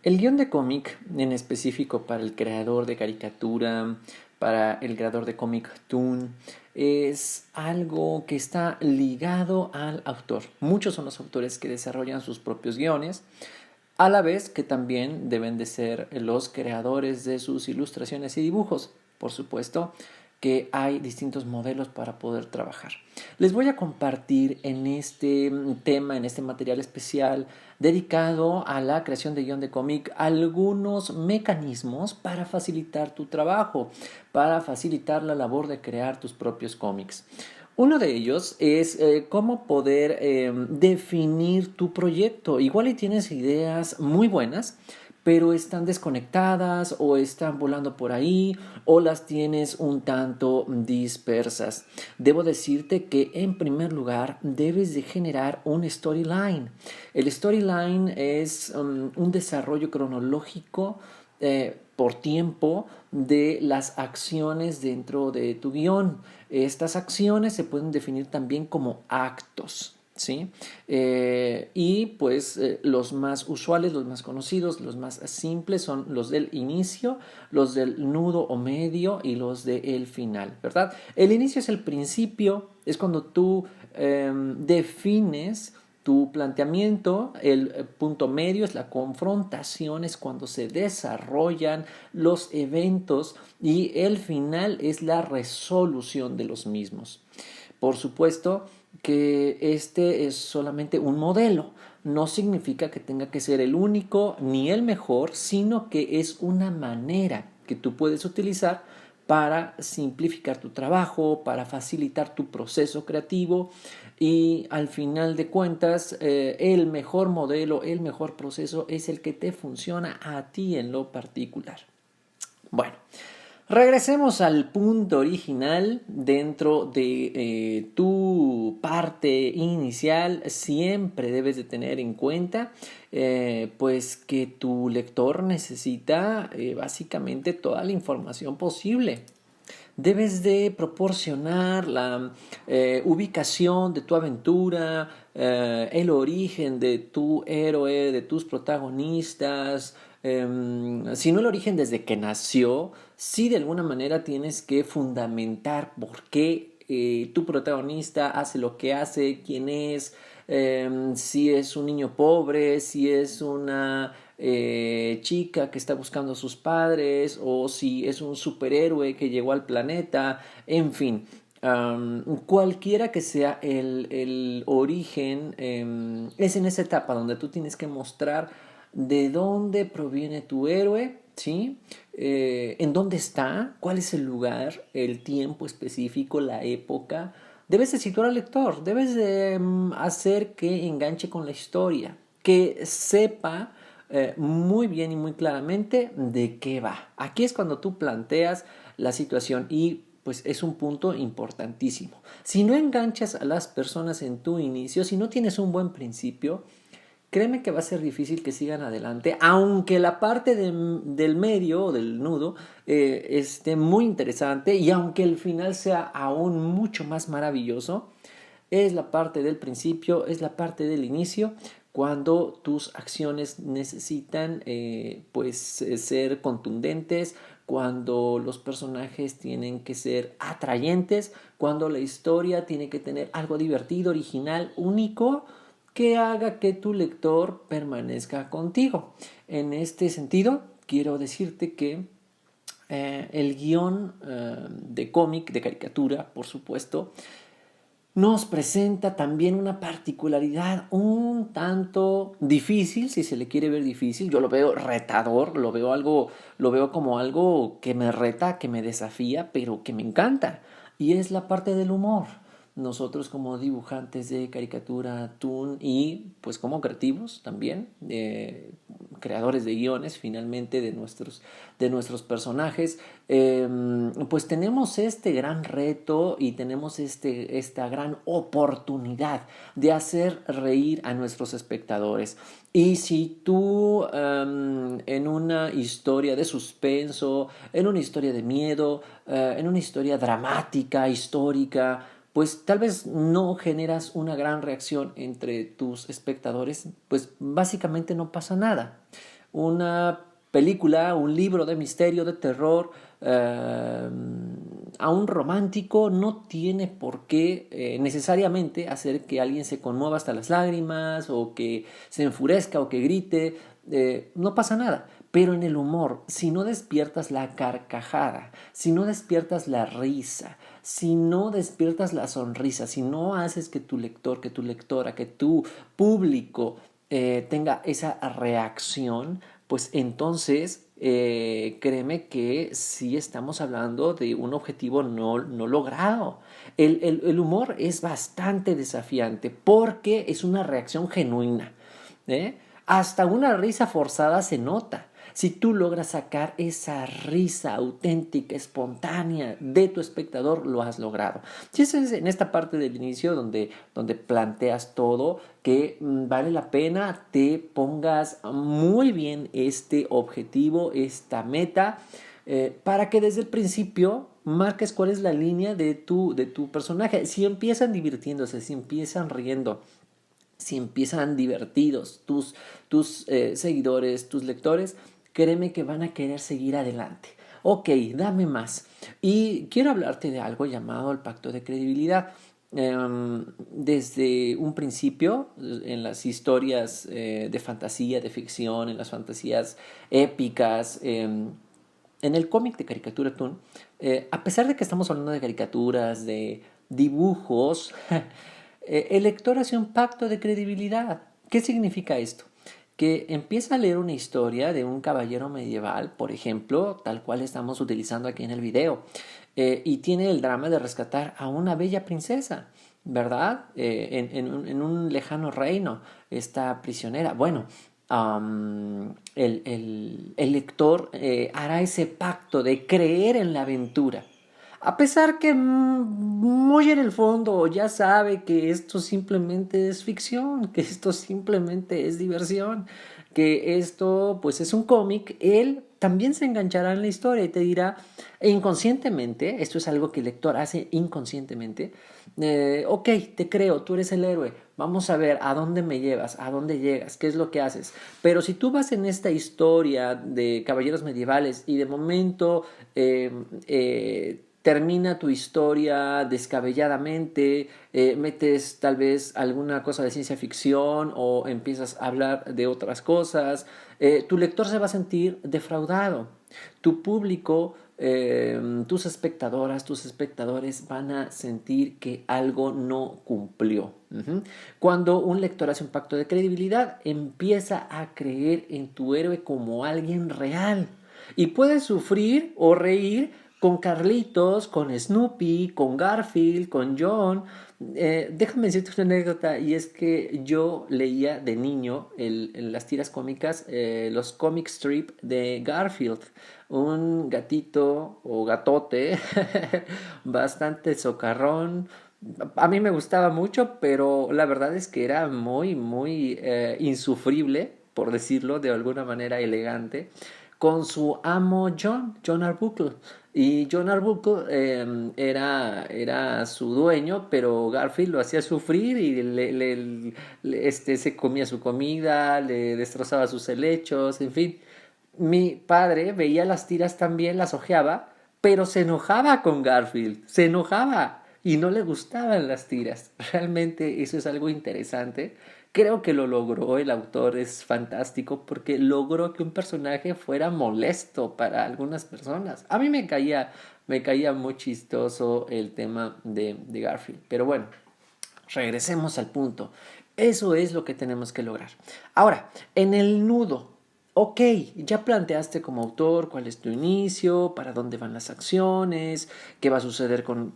El guión de cómic, en específico para el creador de caricatura, para el creador de cómic toon, es algo que está ligado al autor. Muchos son los autores que desarrollan sus propios guiones, a la vez que también deben de ser los creadores de sus ilustraciones y dibujos. Por supuesto que hay distintos modelos para poder trabajar. Les voy a compartir en este tema, en este material especial dedicado a la creación de guión de cómic, algunos mecanismos para facilitar tu trabajo, para facilitar la labor de crear tus propios cómics. Uno de ellos es cómo poder definir tu proyecto. Igual y tienes ideas muy buenas, pero están desconectadas o están volando por ahí o las tienes un tanto dispersas. Debo decirte que en primer lugar debes de generar un storyline. El storyline es un desarrollo cronológico por tiempo de las acciones dentro de tu guión. Estas acciones se pueden definir también como actos. ¿Sí? Y pues los más usuales, los más conocidos, los más simples son los del inicio, los del nudo o medio y los del final, ¿verdad? El inicio es el principio, es cuando tú defines tu planteamiento. El punto medio es la confrontación, es cuando se desarrollan los eventos, y el final es la resolución de los mismos. Por supuesto que este es solamente un modelo. No significa que tenga que ser el único ni el mejor, sino que es una manera que tú puedes utilizar para simplificar tu trabajo, para facilitar tu proceso creativo, y al final de cuentas el mejor modelo, el mejor proceso es el que te funciona a ti en lo particular. Bueno, regresemos al punto original. Dentro de tu parte inicial siempre debes de tener en cuenta pues que tu lector necesita básicamente toda la información posible. Debes de proporcionar la ubicación de tu aventura, el origen de tu héroe, de tus protagonistas. Si no el origen desde que nació, sí de alguna manera tienes que fundamentar por qué tu protagonista hace lo que hace, quién es, si es un niño pobre, si es una chica que está buscando a sus padres, o si es un superhéroe que llegó al planeta, en fin. Cualquiera que sea el origen, es en esa etapa donde tú tienes que mostrar de dónde proviene tu héroe, ¿sí? En dónde está, cuál es el lugar, el tiempo específico, la época. Debes de situar al lector, debes de hacer que enganche con la historia, que sepa muy bien y muy claramente de qué va. Aquí es cuando tú planteas la situación, y pues es un punto importantísimo. Si no enganchas a las personas en tu inicio, si no tienes un buen principio, créeme que va a ser difícil que sigan adelante, aunque la parte del medio o del nudo esté muy interesante, y aunque el final sea aún mucho más maravilloso. Es la parte del principio, es la parte del inicio, cuando tus acciones necesitan ser contundentes, cuando los personajes tienen que ser atrayentes, cuando la historia tiene que tener algo divertido, original, único, que haga que tu lector permanezca contigo. En este sentido, quiero decirte que el guión de cómic, de caricatura, por supuesto, nos presenta también una particularidad un tanto difícil, si se le quiere ver difícil. Yo lo veo retador, lo veo como algo que me reta, que me desafía, pero que me encanta. Y es la parte del humor. Nosotros como dibujantes de caricatura, toon, y pues como creativos también, creadores de guiones finalmente de nuestros personajes, pues tenemos este gran reto y tenemos esta gran oportunidad de hacer reír a nuestros espectadores. Y si tú en una historia de suspenso, en una historia de miedo, en una historia dramática, histórica, pues tal vez no generas una gran reacción entre tus espectadores, pues básicamente no pasa nada. una película, un libro de misterio, de terror, a un romántico no tiene por qué necesariamente hacer que alguien se conmueva hasta las lágrimas o que se enfurezca o que grite. No pasa nada. Pero en el humor, si no despiertas la carcajada, si no despiertas la risa, si no despiertas la sonrisa, si no haces que tu lector, que tu lectora, que tu público tenga esa reacción, pues entonces créeme que sí estamos hablando de un objetivo no logrado. El humor es bastante desafiante porque es una reacción genuina. ¿Eh? Hasta una risa forzada se nota. Si tú logras sacar esa risa auténtica, espontánea de tu espectador, lo has logrado. Si es en esta parte del inicio donde planteas todo, que vale la pena te pongas muy bien este objetivo, esta meta, para que desde el principio marques cuál es la línea de tu personaje. Si empiezan divirtiéndose, si empiezan riendo, si empiezan divertidos tus seguidores, tus lectores, créeme que van a querer seguir adelante. Ok, dame más. Y quiero hablarte de algo llamado el pacto de credibilidad. Desde un principio, en las historias de fantasía, de ficción, en las fantasías épicas, en el cómic de Caricatura Toon, a pesar de que estamos hablando de caricaturas, de dibujos, el lector hace un pacto de credibilidad. ¿Qué significa esto? Que empieza a leer una historia de un caballero medieval, por ejemplo, tal cual estamos utilizando aquí en el video, y tiene el drama de rescatar a una bella princesa, ¿verdad? En un lejano reino, esta prisionera. Bueno, el lector hará ese pacto de creer en la aventura. A pesar que muy en el fondo ya sabe que esto simplemente es ficción, que esto simplemente es diversión, que esto pues es un cómic, él también se enganchará en la historia y te dirá, e inconscientemente, esto es algo que el lector hace inconscientemente, ok, te creo, tú eres el héroe, vamos a ver a dónde me llevas, a dónde llegas, qué es lo que haces. Pero si tú vas en esta historia de caballeros medievales y de momento termina tu historia descabelladamente, metes tal vez alguna cosa de ciencia ficción o empiezas a hablar de otras cosas, tu lector se va a sentir defraudado. Tu público, tus espectadoras, tus espectadores van a sentir que algo no cumplió. Cuando un lector hace un pacto de credibilidad, empieza a creer en tu héroe como alguien real. Y puedes sufrir o reír con Carlitos, con Snoopy, con Garfield, con John. Déjame decirte una anécdota, y es que yo leía de niño en las tiras cómicas los comic strip de Garfield, un gatito o gatote bastante socarrón. A mí me gustaba mucho, pero la verdad es que era muy insufrible, por decirlo de alguna manera elegante, con su amo John Arbuckle. Y John Arbuckle era su dueño, pero Garfield lo hacía sufrir y se comía su comida, le destrozaba sus helechos, en fin. Mi padre veía las tiras también, las hojeaba, pero se enojaba con Garfield, se enojaba y no le gustaban las tiras. Realmente eso es algo interesante. Creo que lo logró, el autor es fantástico porque logró que un personaje fuera molesto para algunas personas. A mí me caía muy chistoso el tema de Garfield. Pero bueno, regresemos al punto. Eso es lo que tenemos que lograr. Ahora, en el nudo. Ok, ya planteaste como autor cuál es tu inicio, para dónde van las acciones, qué va a suceder con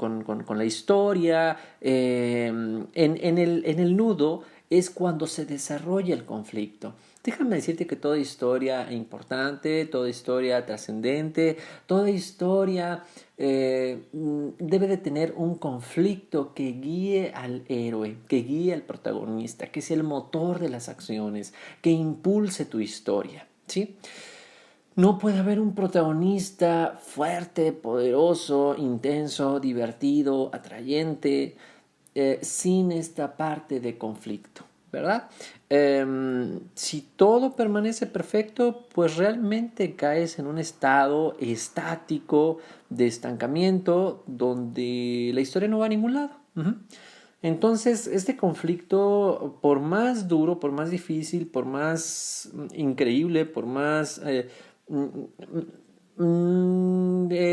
la historia. En el nudo es cuando se desarrolla el conflicto. Déjame decirte que toda historia importante, toda historia trascendente, toda historia debe de tener un conflicto que guíe al héroe, que guíe al protagonista, que sea el motor de las acciones, que impulse tu historia, ¿sí? No puede haber un protagonista fuerte, poderoso, intenso, divertido, atrayente, sin esta parte de conflicto. ¿verdad? Si todo permanece perfecto, pues realmente caes en un estado estático de estancamiento donde la historia no va a ningún lado. Ujú. Entonces, este conflicto, por más duro, por más difícil, por más increíble, por más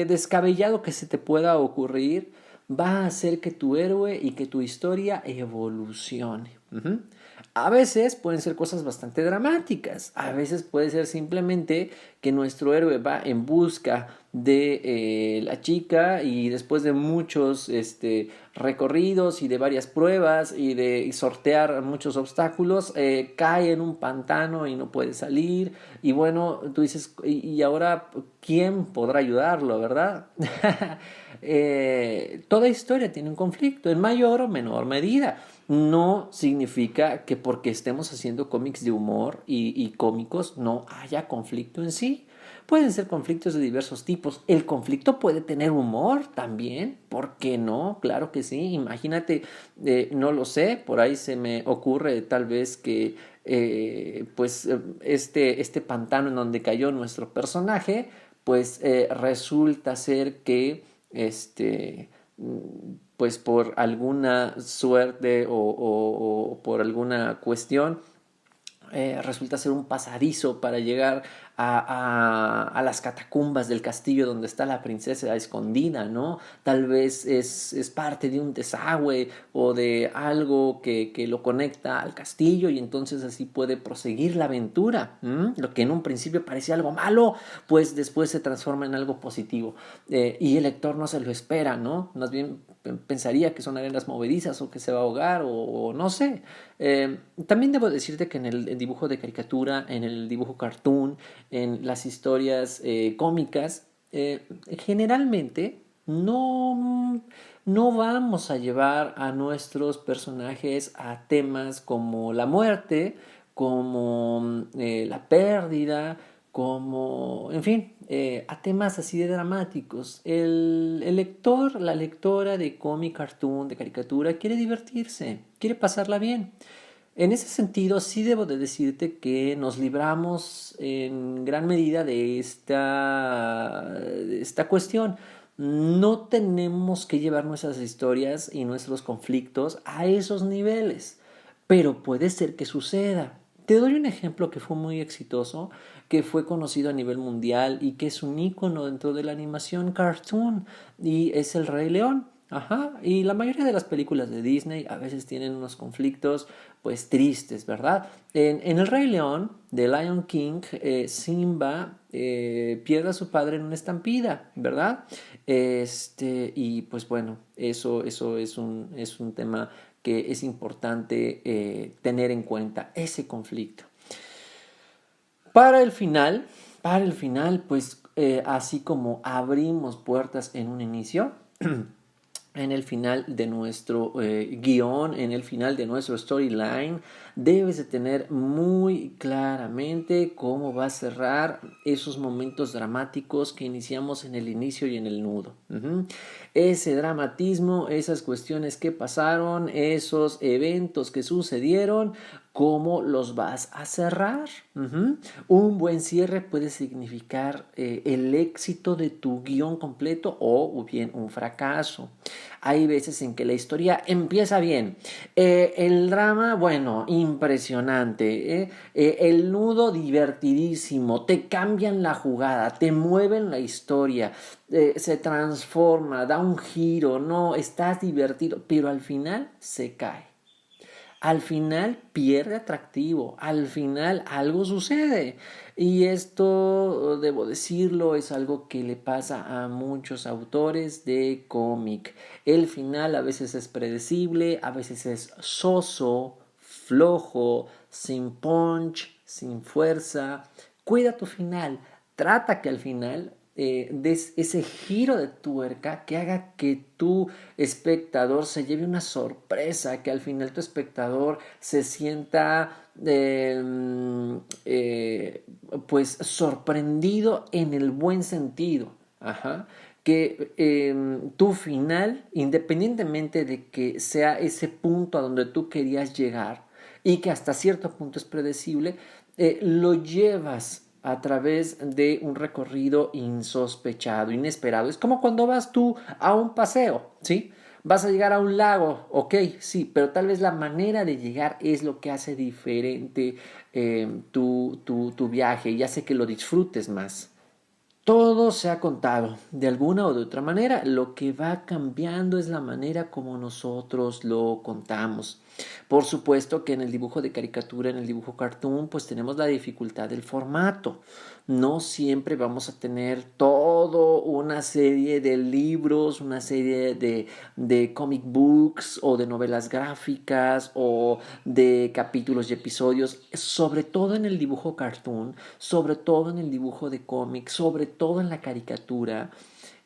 descabellado que se te pueda ocurrir, va a hacer que tu héroe y que tu historia evolucione. Ujú. A veces pueden ser cosas bastante dramáticas, a veces puede ser simplemente que nuestro héroe va en busca de la chica y después de muchos recorridos y de varias pruebas y de sortear muchos obstáculos, cae en un pantano y no puede salir y bueno, tú dices, y ahora quién podrá ayudarlo, ¿verdad? Toda historia tiene un conflicto en mayor o menor medida. No significa que porque estemos haciendo cómics de humor y cómicos no haya conflicto en sí. Pueden ser conflictos de diversos tipos. El conflicto puede tener humor también. ¿Por qué no? Claro que sí. Imagínate, no lo sé, por ahí se me ocurre tal vez que este pantano en donde cayó nuestro personaje, pues resulta ser que este pues por alguna suerte o por alguna cuestión resulta ser un pasadizo para llegar a las catacumbas del castillo donde está la princesa escondida, ¿no? Tal vez es parte de un desagüe o de algo que lo conecta al castillo y entonces así puede proseguir la aventura. Lo que en un principio parecía algo malo, pues después se transforma en algo positivo. Y el lector no se lo espera, ¿no? Más bien pensaría que son arenas movedizas o que se va a ahogar o no sé. También debo decirte que en el dibujo de caricatura, en el dibujo cartoon, en las historias cómicas, generalmente no vamos a llevar a nuestros personajes a temas como la muerte, como la pérdida, como, en fin, a temas así de dramáticos. El lector, la lectora de cómic, cartoon, de caricatura, quiere divertirse, quiere pasarla bien. En ese sentido, sí debo de decirte que nos libramos en gran medida de esta cuestión. No tenemos que llevar nuestras historias y nuestros conflictos a esos niveles, pero puede ser que suceda. Te doy un ejemplo que fue muy exitoso, que fue conocido a nivel mundial y que es un ícono dentro de la animación cartoon y es el Rey León. Ajá, y la mayoría de las películas de Disney a veces tienen unos conflictos pues tristes, ¿verdad? En El Rey León, de Lion King, Simba pierde a su padre en una estampida, ¿verdad? Y pues bueno, eso es un tema que es importante tener en cuenta, ese conflicto. Para el final, para el final, pues así como abrimos puertas en un inicio, en el final de nuestro guión, en el final de nuestro storyline, debes de tener muy claramente cómo va a cerrar esos momentos dramáticos que iniciamos en el inicio y en el nudo. Ese dramatismo, esas cuestiones que pasaron, esos eventos que sucedieron, ¿cómo los vas a cerrar? Un buen cierre puede significar el éxito de tu guión completo o bien un fracaso. Hay veces en que la historia empieza bien. El drama, bueno, impresionante. El nudo divertidísimo. Te cambian la jugada, te mueven la historia. Se transforma, da un giro, no, estás divertido, pero al final se cae. Al final pierde atractivo, al final algo sucede. Y esto, debo decirlo, es algo que le pasa a muchos autores de cómic. El final a veces es predecible, a veces es soso, flojo, sin punch, sin fuerza. Cuida tu final, trata que al final des ese giro de tuerca que haga que tu espectador se lleve una sorpresa, que al final tu espectador se sienta pues sorprendido en el buen sentido. Ajá. Que tu final, independientemente de que sea ese punto a donde tú querías llegar, y que hasta cierto punto es predecible, lo llevas a través de un recorrido insospechado, inesperado. Es como cuando vas tú a un paseo, ¿sí? Vas a llegar a un lago, ok, sí, pero tal vez la manera de llegar es lo que hace diferente tu viaje y hace que lo disfrutes más. Todo se ha contado, de alguna o de otra manera. Lo que va cambiando es la manera como nosotros lo contamos. Por supuesto que en el dibujo de caricatura, en el dibujo cartoon, pues tenemos la dificultad del formato. No siempre vamos a tener todo una serie de libros, una serie de comic books o de novelas gráficas o de capítulos y episodios, sobre todo en el dibujo cartoon, sobre todo en el dibujo de cómic, sobre todo en la caricatura.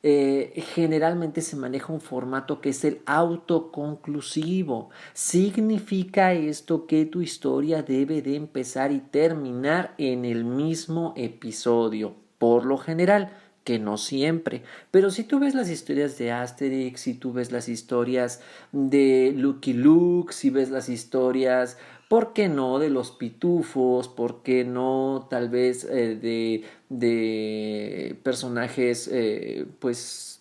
Generalmente se maneja un formato que es el autoconclusivo. Significa esto que tu historia debe de empezar y terminar en el mismo episodio, por lo general, que no siempre. Pero si tú ves las historias de Asterix, si tú ves las historias de Lucky Luke, si ves las historias, ¿por qué no?, de los pitufos, ¿por qué no tal vez de personajes pues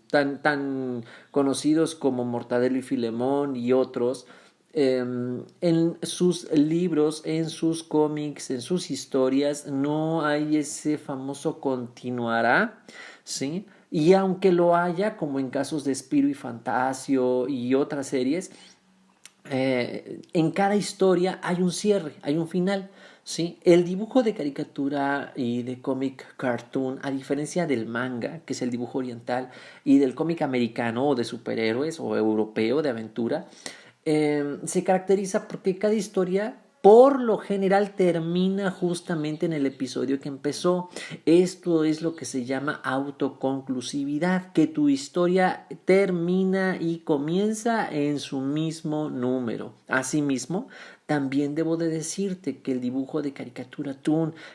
tan conocidos como Mortadelo y Filemón y otros? En sus libros, en sus cómics, en sus historias, no hay ese famoso continuará, ¿sí? Y aunque lo haya, como en casos de Spiro y Fantasio y otras series, en cada historia hay un cierre, hay un final, ¿sí? El dibujo de caricatura y de cómic cartoon, a diferencia del manga, que es el dibujo oriental, y del cómic americano o de superhéroes o europeo de aventura, se caracteriza porque cada historia por lo general termina justamente en el episodio que empezó. Esto es lo que se llama autoconclusividad, que tu historia termina y comienza en su mismo número. Asimismo, también debo de decirte que el dibujo de caricatura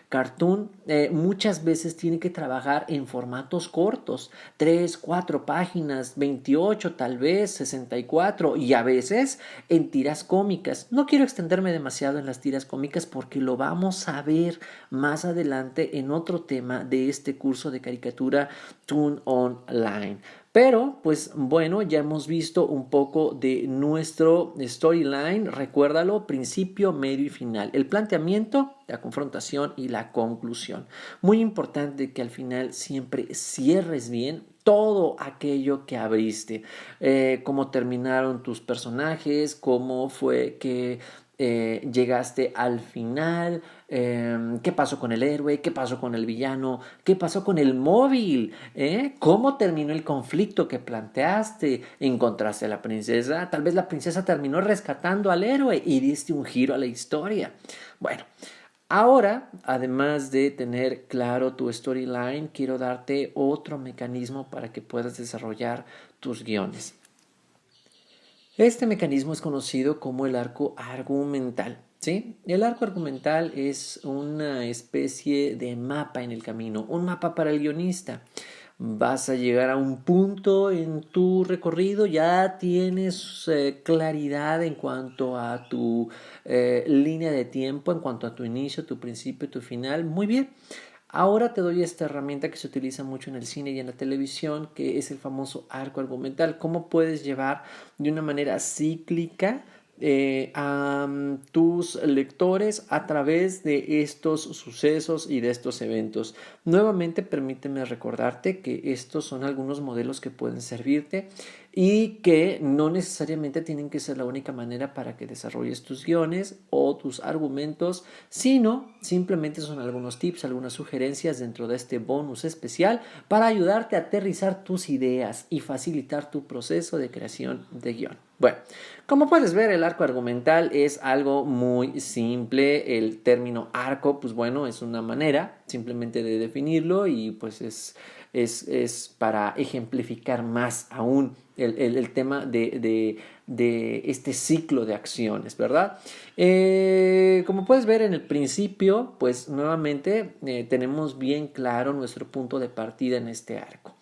cartoon muchas veces tiene que trabajar en formatos cortos, 3, 4 páginas, 28 tal vez, 64 y a veces en tiras cómicas. No quiero extenderme demasiado en las tiras cómicas porque lo vamos a ver más adelante en otro tema de este curso de caricatura Toon Online. Pero, pues bueno, ya hemos visto un poco de nuestro storyline. Recuérdalo, principio, medio y final. El planteamiento, la confrontación y la conclusión. Muy importante que al final siempre cierres bien todo aquello que abriste. Cómo terminaron tus personajes, cómo fue que llegaste al final, qué pasó con el héroe, qué pasó con el villano, qué pasó con el móvil, cómo terminó el conflicto que planteaste, encontraste a la princesa, tal vez la princesa terminó rescatando al héroe y diste un giro a la historia. Bueno, ahora, además de tener claro tu storyline, quiero darte otro mecanismo para que puedas desarrollar tus guiones. Este mecanismo es conocido como el arco argumental. ¿Sí? El arco argumental es una especie de mapa en el camino, un mapa para el guionista. Vas a llegar a un punto en tu recorrido, ya tienes claridad en cuanto a tu línea de tiempo, en cuanto a tu inicio, tu principio, tu final. Muy bien. Ahora te doy esta herramienta que se utiliza mucho en el cine y en la televisión, que es el famoso arco argumental. ¿Cómo puedes llevar de una manera cíclica a tus lectores a través de estos sucesos y de estos eventos? Nuevamente, permíteme recordarte que estos son algunos modelos que pueden servirte y que no necesariamente tienen que ser la única manera para que desarrolles tus guiones o tus argumentos, sino simplemente son algunos tips, algunas sugerencias dentro de este bonus especial para ayudarte a aterrizar tus ideas y facilitar tu proceso de creación de guión. Bueno, como puedes ver, el arco argumental es algo muy simple. El término arco, pues bueno, es una manera simplemente de definirlo y pues es para ejemplificar más aún el tema de este ciclo de acciones, ¿verdad? Como puedes ver en el principio, pues nuevamente tenemos bien claro nuestro punto de partida en este arco.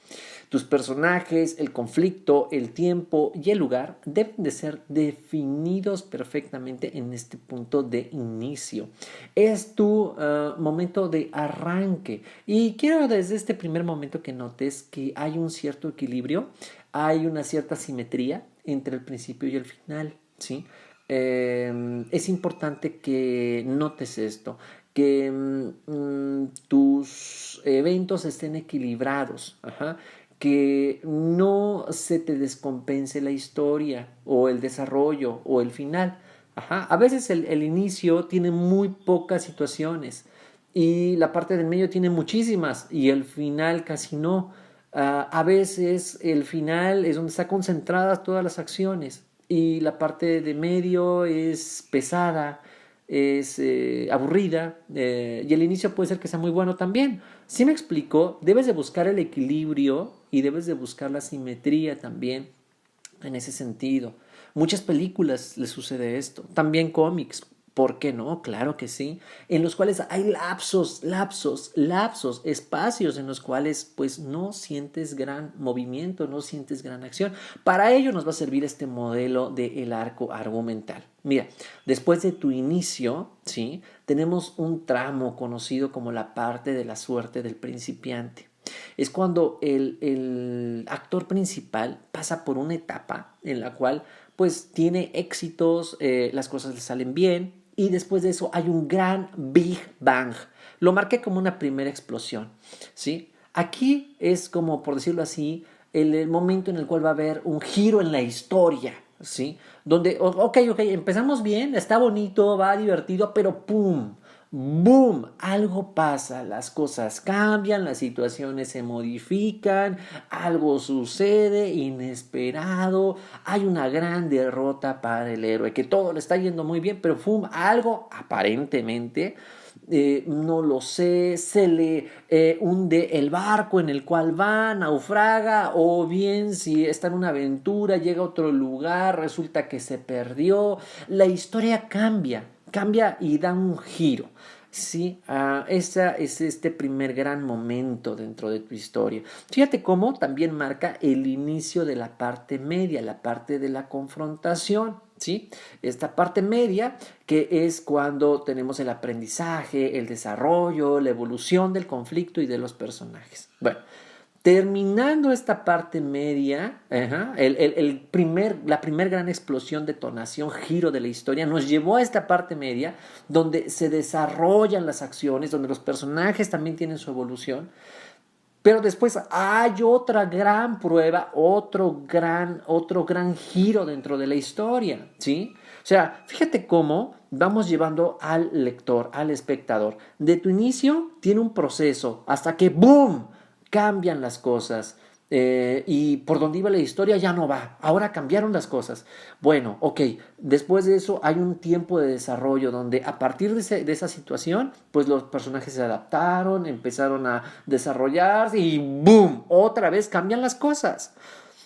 Tus personajes, el conflicto, el tiempo y el lugar deben de ser definidos perfectamente en este punto de inicio. Es tu momento de arranque. Y quiero desde este primer momento que notes que hay un cierto equilibrio, hay una cierta simetría entre el principio y el final, ¿sí? Es importante que notes esto, que tus eventos estén equilibrados, ajá, que no se te descompense la historia o el desarrollo o el final. Ajá. A veces el inicio tiene muy pocas situaciones y la parte del medio tiene muchísimas y el final casi no. A veces el final es donde están concentradas todas las acciones y la parte de medio es pesada, es aburrida y el inicio puede ser que sea muy bueno también. Si me explico, debes de buscar el equilibrio y debes de buscar la simetría también en ese sentido. Muchas películas les sucede esto, también cómics. ¿Por qué no? Claro que sí. En los cuales hay lapsos, espacios en los cuales pues no sientes gran movimiento, no sientes gran acción. Para ello nos va a servir este modelo del arco argumental. Mira, después de tu inicio, ¿sí? Tenemos un tramo conocido como la parte de la suerte del principiante. Es cuando el actor principal pasa por una etapa en la cual pues tiene éxitos, las cosas le salen bien y después de eso hay un gran Big Bang. Lo marqué como una primera explosión, ¿sí? Aquí es como, por decirlo así, el momento en el cual va a haber un giro en la historia, ¿sí? Donde, ok, empezamos bien, está bonito, va divertido, pero ¡pum! ¡Boom! Algo pasa, las cosas cambian, las situaciones se modifican, algo sucede inesperado, hay una gran derrota para el héroe, que todo le está yendo muy bien, pero ¡pum! Algo aparentemente, no lo sé, se le hunde el barco en el cual va, naufraga, o bien si está en una aventura, llega a otro lugar, resulta que se perdió, la historia cambia y da un giro. Sí, ese es este primer gran momento dentro de tu historia. Fíjate cómo también marca el inicio de la parte media, la parte de la confrontación. ¿Sí? Esta parte media que es cuando tenemos el aprendizaje, el desarrollo, la evolución del conflicto y de los personajes. Bueno, terminando esta parte media, la primer gran explosión, detonación, giro de la historia nos llevó a esta parte media donde se desarrollan las acciones, donde los personajes también tienen su evolución. Pero después hay otra gran prueba, otro gran giro dentro de la historia, ¿sí? O sea, fíjate cómo vamos llevando al lector, al espectador. De tu inicio tiene un proceso hasta que ¡boom! Cambian las cosas. Y por donde iba la historia ya no va. Ahora cambiaron las cosas. Bueno, ok. Después de eso hay un tiempo de desarrollo donde a partir de esa situación, pues los personajes se adaptaron, empezaron a desarrollarse y ¡boom! Otra vez cambian las cosas.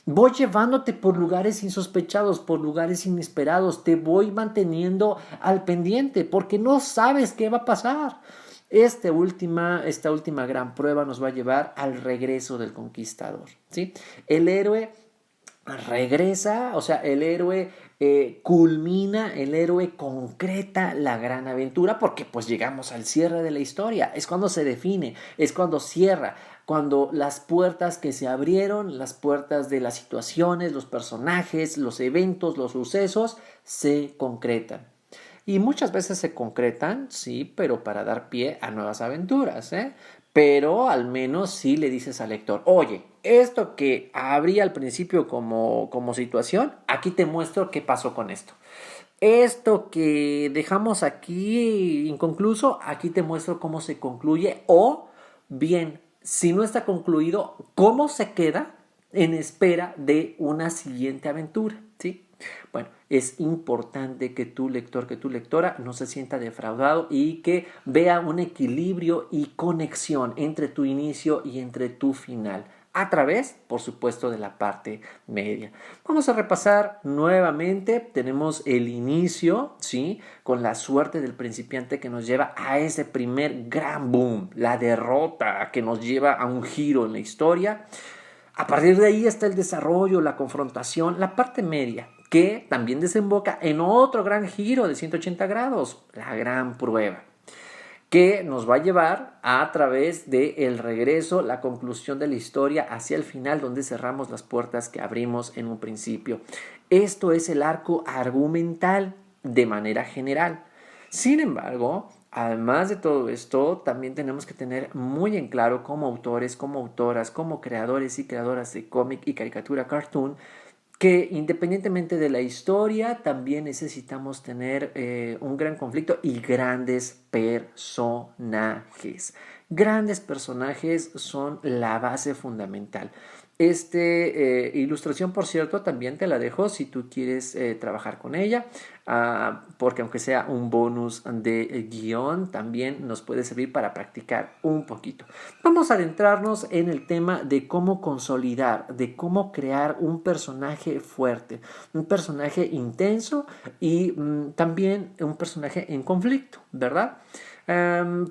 Voy llevándote por lugares insospechados, por lugares inesperados. Te voy manteniendo al pendiente porque no sabes qué va a pasar. Esta última gran prueba nos va a llevar al regreso del conquistador, ¿sí? El héroe regresa, o sea, el héroe culmina, el héroe concreta la gran aventura porque pues llegamos al cierre de la historia, es cuando se define, es cuando cierra, cuando las puertas que se abrieron, las puertas de las situaciones, los personajes, los eventos, los sucesos, se concretan. Y muchas veces se concretan, sí, pero para dar pie a nuevas aventuras, ¿eh? Pero al menos sí le dices al lector, oye, esto que abrí al principio como situación, aquí te muestro qué pasó con esto. Esto que dejamos aquí inconcluso, aquí te muestro cómo se concluye o bien, si no está concluido, cómo se queda en espera de una siguiente aventura, ¿sí? Bueno, es importante que tu lector, que tu lectora no se sienta defraudado y que vea un equilibrio y conexión entre tu inicio y entre tu final. a través, por supuesto, de la parte media. Vamos a repasar nuevamente. Tenemos el inicio, ¿sí? Con la suerte del principiante que nos lleva a ese primer gran boom, la derrota que nos lleva a un giro en la historia. A partir de ahí está el desarrollo, la confrontación, la parte media, que también desemboca en otro gran giro de 180 grados, la gran prueba, que nos va a llevar a través del regreso, la conclusión de la historia hacia el final, donde cerramos las puertas que abrimos en un principio. Esto es el arco argumental de manera general. Sin embargo, además de todo esto, también tenemos que tener muy en claro como autores, como autoras, como creadores y creadoras de cómic y caricatura cartoon, que independientemente de la historia, también necesitamos tener un gran conflicto y grandes personajes. Grandes personajes son la base fundamental. Ilustración, por cierto, también te la dejo si tú quieres trabajar con ella, porque aunque sea un bonus de guión, también nos puede servir para practicar un poquito. Vamos a adentrarnos en el tema de cómo consolidar, de cómo crear un personaje fuerte, un personaje intenso y también un personaje en conflicto, ¿verdad?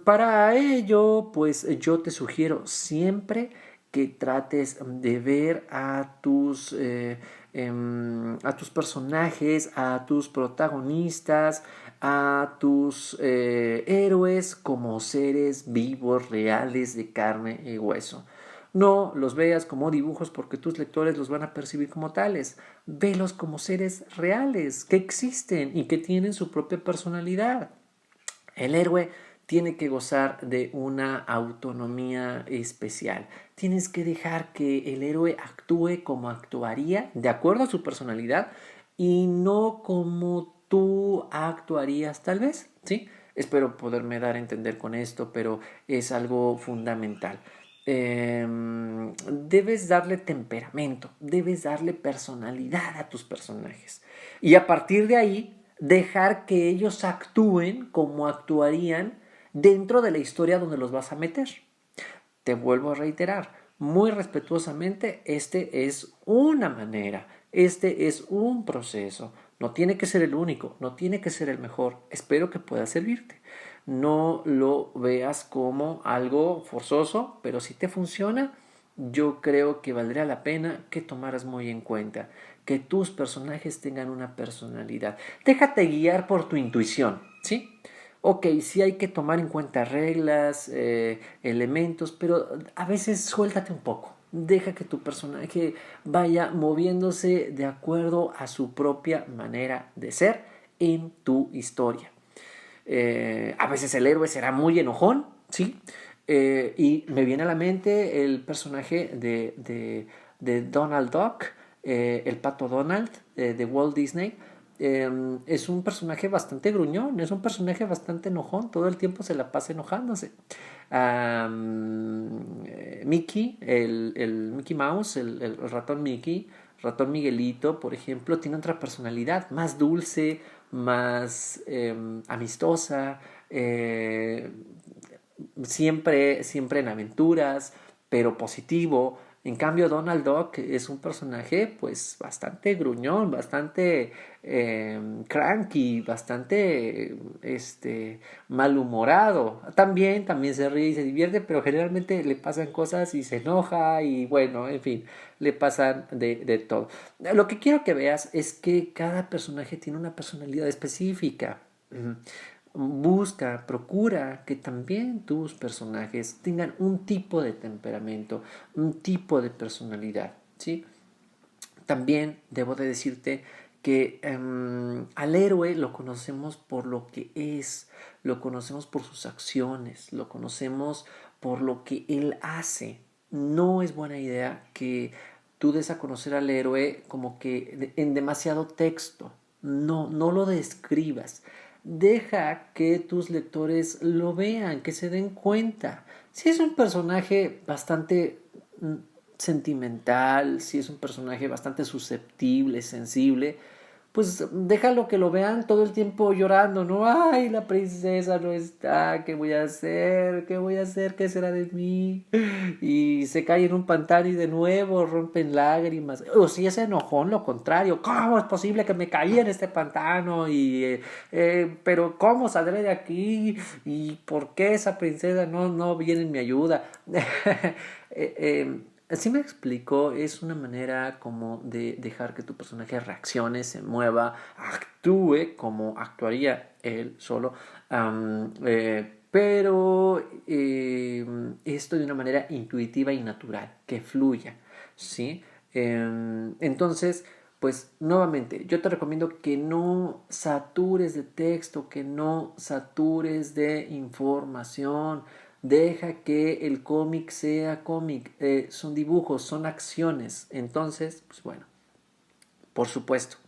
Para ello, pues yo te sugiero siempre que trates de ver a tus personajes, a tus protagonistas, a tus héroes como seres vivos, reales, de carne y hueso. No los veas como dibujos porque tus lectores los van a percibir como tales. Velos como seres reales, que existen y que tienen su propia personalidad. El héroe tiene que gozar de una autonomía especial. Tienes que dejar que el héroe actúe como actuaría, de acuerdo a su personalidad, y no como tú actuarías tal vez, ¿sí? Espero poderme dar a entender con esto, pero es algo fundamental. Debes darle temperamento, debes darle personalidad a tus personajes. Y a partir de ahí, dejar que ellos actúen como actuarían dentro de la historia donde los vas a meter. Te vuelvo a reiterar, muy respetuosamente, este es una manera, este es un proceso. No tiene que ser el único, no tiene que ser el mejor. Espero que pueda servirte. No lo veas como algo forzoso, pero si te funciona, yo creo que valdría la pena que tomaras muy en cuenta que tus personajes tengan una personalidad. Déjate guiar por tu intuición, ¿sí? Ok, sí hay que tomar en cuenta reglas, elementos, pero a veces suéltate un poco. Deja que tu personaje vaya moviéndose de acuerdo a su propia manera de ser en tu historia. A veces el héroe será muy enojón, ¿sí? Y me viene a la mente el personaje de Donald Duck, el pato Donald, de Walt Disney. Es un personaje bastante gruñón, es un personaje bastante enojón, todo el tiempo se la pasa enojándose. Mickey, el Mickey Mouse, el ratón Mickey, ratón Miguelito, por ejemplo, tiene otra personalidad, más dulce, más amistosa, siempre en aventuras, pero positivo. En cambio, Donald Duck es un personaje pues bastante gruñón, bastante cranky, bastante malhumorado. También se ríe y se divierte, pero generalmente le pasan cosas y se enoja y bueno, en fin, le pasan de todo. Lo que quiero que veas es que cada personaje tiene una personalidad específica. Busca, procura que también tus personajes tengan un tipo de temperamento, un tipo de personalidad, ¿sí? También debo de decirte que al héroe lo conocemos por lo que es, lo conocemos por sus acciones, lo conocemos por lo que él hace. No es buena idea que tú des a conocer al héroe como que en demasiado texto. No, no lo describas. Deja que tus lectores lo vean, que se den cuenta. Si es un personaje bastante sentimental, si es un personaje bastante susceptible, sensible, pues déjalo que lo vean todo el tiempo llorando, ¿no? Ay, la princesa no está, ¿qué voy a hacer? ¿Qué voy a hacer? ¿Qué será de mí? Y se cae en un pantano y de nuevo rompen lágrimas. O si es enojón, lo contrario. ¿Cómo es posible que me caí en este pantano? Pero ¿cómo saldré de aquí? ¿Y por qué esa princesa no viene en mi ayuda? Así me explico, es una manera como de dejar que tu personaje reaccione, se mueva, actúe como actuaría él solo, pero esto de una manera intuitiva y natural, que fluya, ¿sí? Entonces, pues nuevamente, yo te recomiendo que no satures de texto, que no satures de información. Deja que el cómic sea cómic. Son dibujos, son acciones. Entonces, pues bueno, por supuesto,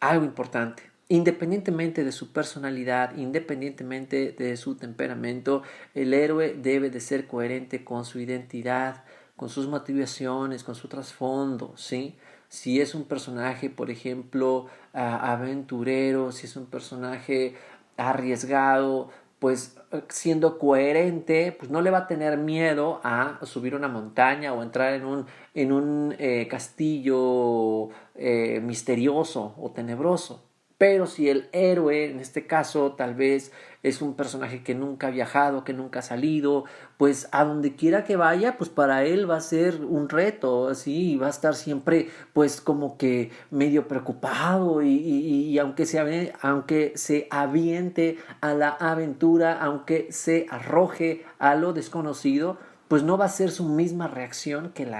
algo importante. Independientemente de su personalidad, independientemente de su temperamento, el héroe debe de ser coherente con su identidad, con sus motivaciones, con su trasfondo, ¿sí? Si es un personaje, por ejemplo, aventurero, si es un personaje arriesgado, pues siendo coherente, pues no le va a tener miedo a subir una montaña o entrar en un castillo misterioso o tenebroso. Pero si el héroe, en este caso, tal vez es un personaje que nunca ha viajado, que nunca ha salido, pues a donde quiera que vaya, pues para él va a ser un reto, así, y va a estar siempre, pues como que medio preocupado y aunque se aviente a la aventura, aunque se arroje a lo desconocido, pues no va a ser su misma reacción que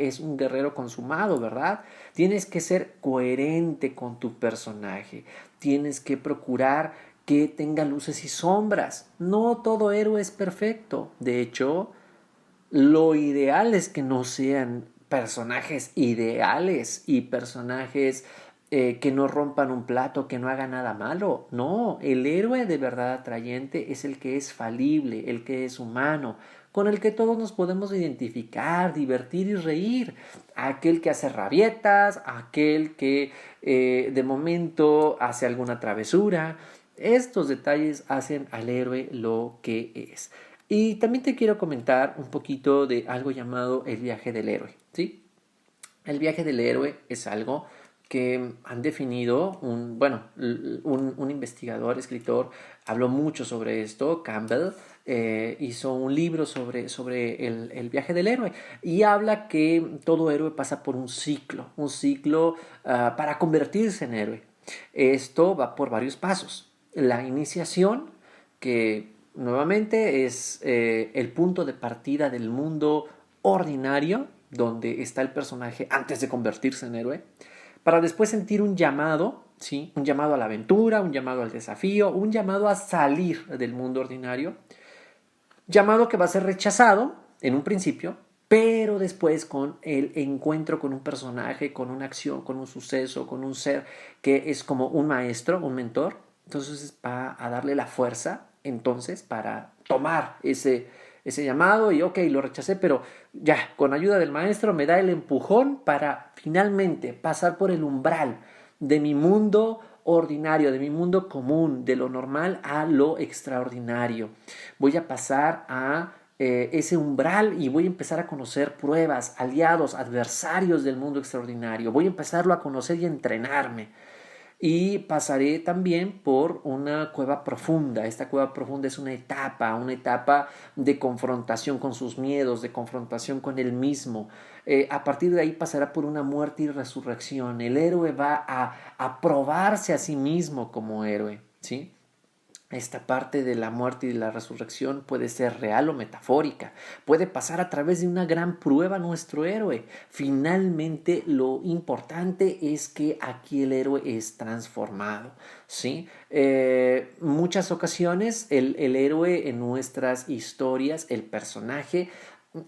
es un guerrero consumado, ¿verdad? Tienes que ser coherente con tu personaje. Tienes que procurar que tenga luces y sombras. No todo héroe es perfecto. De hecho, lo ideal es que no sean personajes ideales y personajes que no rompan un plato, que no hagan nada malo. No, el héroe de verdad atrayente es el que es falible, el que es humano, con el que todos nos podemos identificar, divertir y reír. Aquel que hace rabietas, aquel que de momento hace alguna travesura. Estos detalles hacen al héroe lo que es. Y también te quiero comentar un poquito de algo llamado el viaje del héroe, ¿sí? El viaje del héroe es algo que han definido un investigador, escritor, habló mucho sobre esto, Campbell, hizo un libro sobre el viaje del héroe y habla que todo héroe pasa por un ciclo para convertirse en héroe. Esto va por varios pasos. La iniciación, que nuevamente es el punto de partida del mundo ordinario, donde está el personaje antes de convertirse en héroe, para después sentir un llamado, ¿sí? Un llamado a la aventura, un llamado al desafío, un llamado a salir del mundo ordinario, llamado que va a ser rechazado en un principio, pero después con el encuentro con un personaje, con una acción, con un suceso, con un ser que es como un maestro, un mentor, entonces va a darle la fuerza entonces para tomar ese llamado y ok, lo rechacé, pero ya, con ayuda del maestro me da el empujón para finalmente pasar por el umbral de mi mundo ordinario, de mi mundo común, de lo normal a lo extraordinario. Voy a pasar a ese umbral y voy a empezar a conocer pruebas, aliados, adversarios del mundo extraordinario. Voy a empezarlo a conocer y a entrenarme. Y pasaré también por una cueva profunda. Esta cueva profunda es una etapa de confrontación con sus miedos, de confrontación con él mismo. A partir de ahí pasará por una muerte y resurrección. El héroe va a probarse a sí mismo como héroe, ¿sí? Esta parte de la muerte y de la resurrección puede ser real o metafórica. Puede pasar a través de una gran prueba nuestro héroe. Finalmente, lo importante es que aquí el héroe es transformado. ¿Sí? Muchas ocasiones el héroe en nuestras historias, el personaje,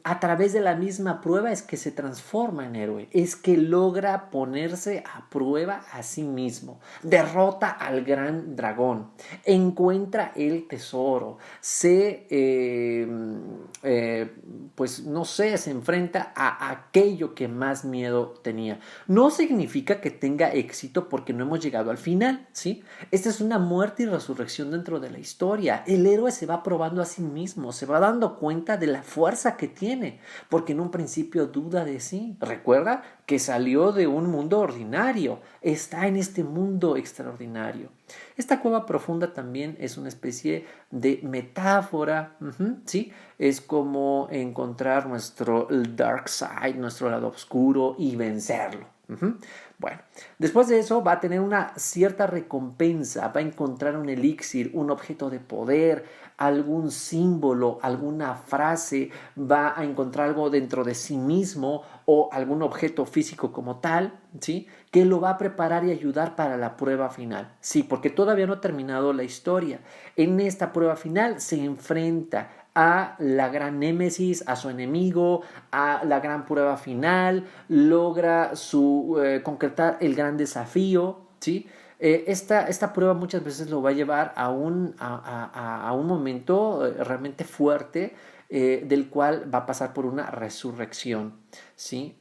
a través de la misma prueba es que se transforma en héroe, es que logra ponerse a prueba a sí mismo, derrota al gran dragón, encuentra el tesoro, pues no sé, se enfrenta a aquello que más miedo tenía. No significa que tenga éxito porque no hemos llegado al final, ¿sí? Esta es una muerte y resurrección dentro de la historia. El héroe se va probando a sí mismo, se va dando cuenta de la fuerza que tiene, porque en un principio duda de sí. Recuerda que salió de un mundo ordinario, está en este mundo extraordinario. Esta cueva profunda también es una especie de metáfora, ¿sí? Es como encontrar nuestro dark side, nuestro lado oscuro y vencerlo. Bueno, después de eso va a tener una cierta recompensa, va a encontrar un elixir, un objeto de poder, algún símbolo, alguna frase, va a encontrar algo dentro de sí mismo o algún objeto físico como tal, ¿sí? Que lo va a preparar y ayudar para la prueba final. Sí, porque todavía no ha terminado la historia. En esta prueba final se enfrenta a la gran némesis, a su enemigo, a la gran prueba final, logra concretar el gran desafío, ¿sí? Esta prueba muchas veces lo va a llevar a un momento realmente fuerte, del cual va a pasar por una resurrección, ¿sí?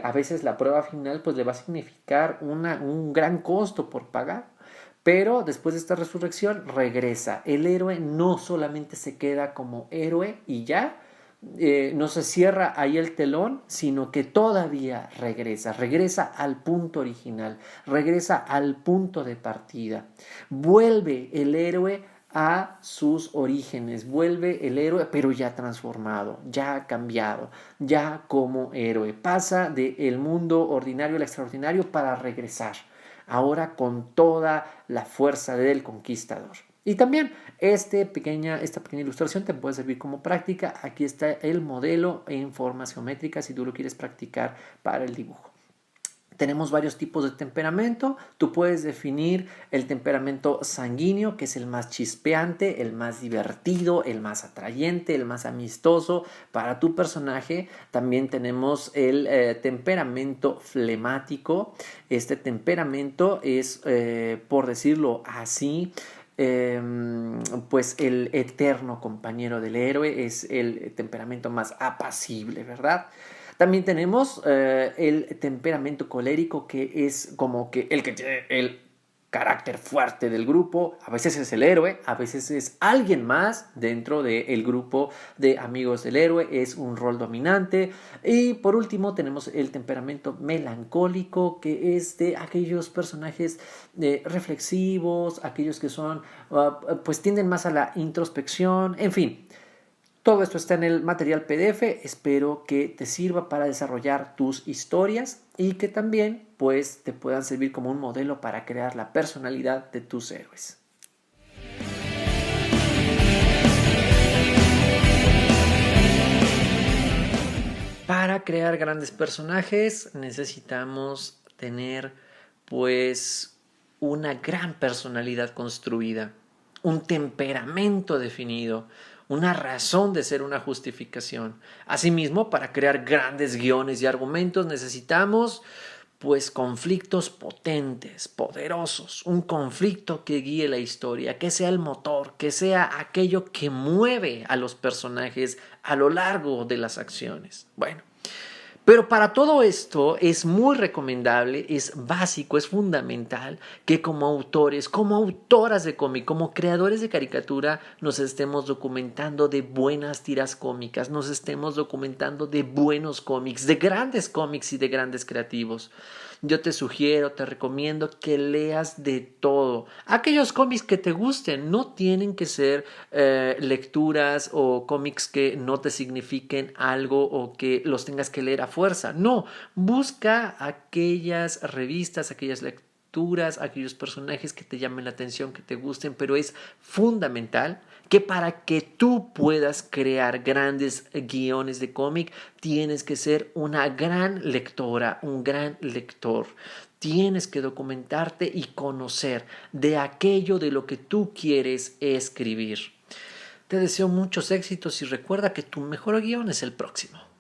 A veces la prueba final pues le va a significar un gran costo por pagar, pero después de esta resurrección regresa. El héroe no solamente se queda como héroe y ya, no se cierra ahí el telón, sino que todavía regresa al punto original, regresa al punto de partida. Vuelve el héroe a sus orígenes, vuelve el héroe, pero ya transformado, ya cambiado, ya como héroe. Pasa del mundo ordinario al extraordinario para regresar, ahora con toda la fuerza del conquistador. Y también esta pequeña ilustración te puede servir como práctica. Aquí está el modelo en formas geométricas si tú lo quieres practicar para el dibujo. Tenemos varios tipos de temperamento. Tú puedes definir el temperamento sanguíneo, que es el más chispeante, el más divertido, el más atrayente, el más amistoso para tu personaje. También tenemos el temperamento flemático. Este temperamento es, por decirlo así, pues el eterno compañero del héroe, es el temperamento más apacible, ¿verdad? También tenemos el temperamento colérico, que es como que el que tiene el carácter fuerte del grupo. A veces es el héroe, a veces es alguien más dentro del grupo de amigos del héroe, es un rol dominante. Y por último tenemos el temperamento melancólico, que es de aquellos personajes reflexivos, aquellos que son, pues tienden más a la introspección, en fin. Todo esto está en el material PDF, espero que te sirva para desarrollar tus historias y que también pues te puedan servir como un modelo para crear la personalidad de tus héroes. Para crear grandes personajes necesitamos tener pues una gran personalidad construida, un temperamento definido, una razón de ser, una justificación. Asimismo, para crear grandes guiones y argumentos necesitamos pues conflictos potentes, poderosos, un conflicto que guíe la historia, que sea el motor, que sea aquello que mueve a los personajes a lo largo de las acciones. Bueno, pero para todo esto es muy recomendable, es básico, es fundamental que como autores, como autoras de cómic, como creadores de caricatura, nos estemos documentando de buenas tiras cómicas, nos estemos documentando de buenos cómics, de grandes cómics y de grandes creativos. Yo te sugiero, te recomiendo que leas de todo. Aquellos cómics que te gusten, no tienen que ser lecturas o cómics que no te signifiquen algo o que los tengas que leer a fuerza. No, busca aquellas revistas, aquellas lecturas, aquellos personajes que te llamen la atención, que te gusten, pero es fundamental que para que tú puedas crear grandes guiones de cómic, tienes que ser una gran lectora, un gran lector. Tienes que documentarte y conocer de aquello de lo que tú quieres escribir. Te deseo muchos éxitos y recuerda que tu mejor guión es el próximo.